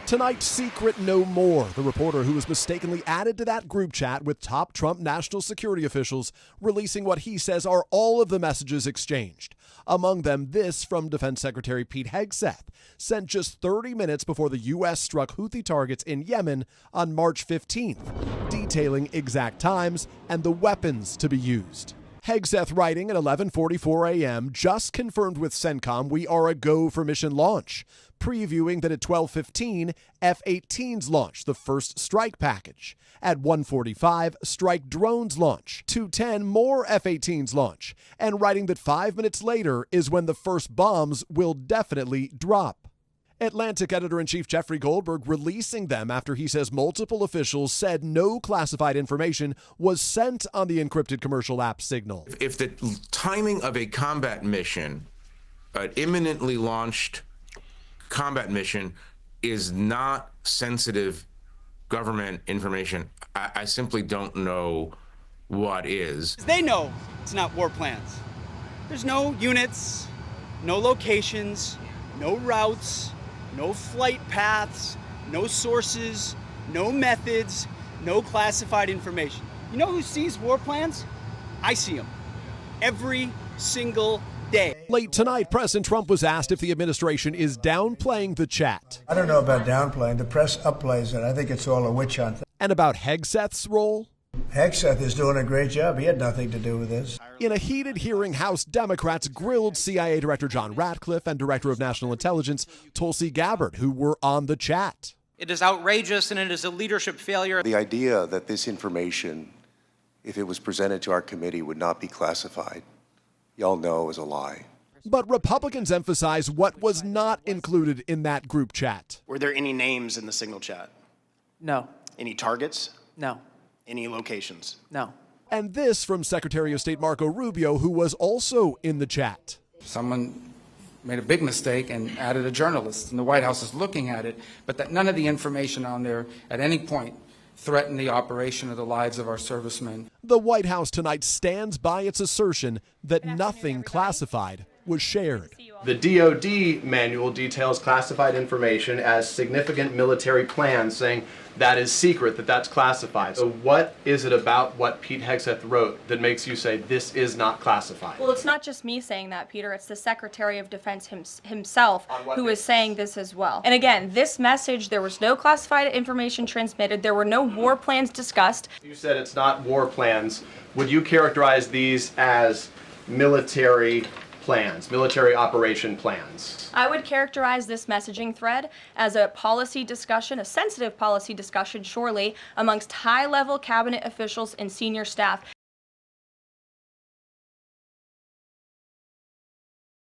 Tonight, secret no more. The reporter who was mistakenly added to that group chat with top Trump national security officials releasing what he says are all of the messages exchanged. Among them, this from Defense Secretary Pete Hegseth, sent just 30 minutes before the U.S. struck Houthi targets in Yemen on March 15th, detailing exact times and the weapons to be used. Hegseth writing at 11:44 a.m. just confirmed with CENTCOM we are a go for mission launch, previewing that at 12:15 F-18s launch the first strike package. At 1:45 strike drones launch, 2:10 more F-18s launch, and writing that 5 minutes later is when the first bombs will definitely drop. Atlantic editor-in-chief Jeffrey Goldberg releasing them after he says multiple officials said no classified information was sent on the encrypted commercial app Signal. If the timing of a combat mission, an imminently launched combat mission, is not sensitive government information, I simply don't know what is. They know it's not war plans. There's no units, no locations, no routes, no flight paths, no sources, no methods, no classified information. You know who sees war plans? I see them every single day. Late tonight, President Trump was asked if the administration is downplaying the chat. I don't know about downplaying. The press upplays it. I think it's all a witch hunt. And about Hegseth's role? Hegseth is doing a great job. He had nothing to do with this. In a heated hearing, House Democrats grilled CIA Director John Ratcliffe and Director of National Intelligence Tulsi Gabbard, who were on the chat. It is outrageous and it is a leadership failure. The idea that this information, if it was presented to our committee, would not be classified, y'all know is a lie. But Republicans emphasize what was not included in that group chat. Were there any names in the Signal chat? No. Any targets? No. Any locations? No. And this from Secretary of State Marco Rubio, who was also in the chat. Someone made a big mistake and added a journalist, and the White House is looking at it, but that none of the information on there at any point threatened the operation or the lives of our servicemen. The White House tonight stands by its assertion that nothing classified was shared. The DoD manual details classified information as significant military plans, saying that is secret, that's classified. So what is it about what Pete Hegseth wrote that makes you say this is not classified? Well, it's not just me saying that, Peter. It's the Secretary of Defense himself who is saying this as well. And again, this message, there was no classified information transmitted. There were no war plans discussed. You said it's not war plans. Would you characterize these as military plans, military operation plans? I would characterize this messaging thread as a policy discussion, a sensitive policy discussion, surely, amongst high-level cabinet officials and senior staff.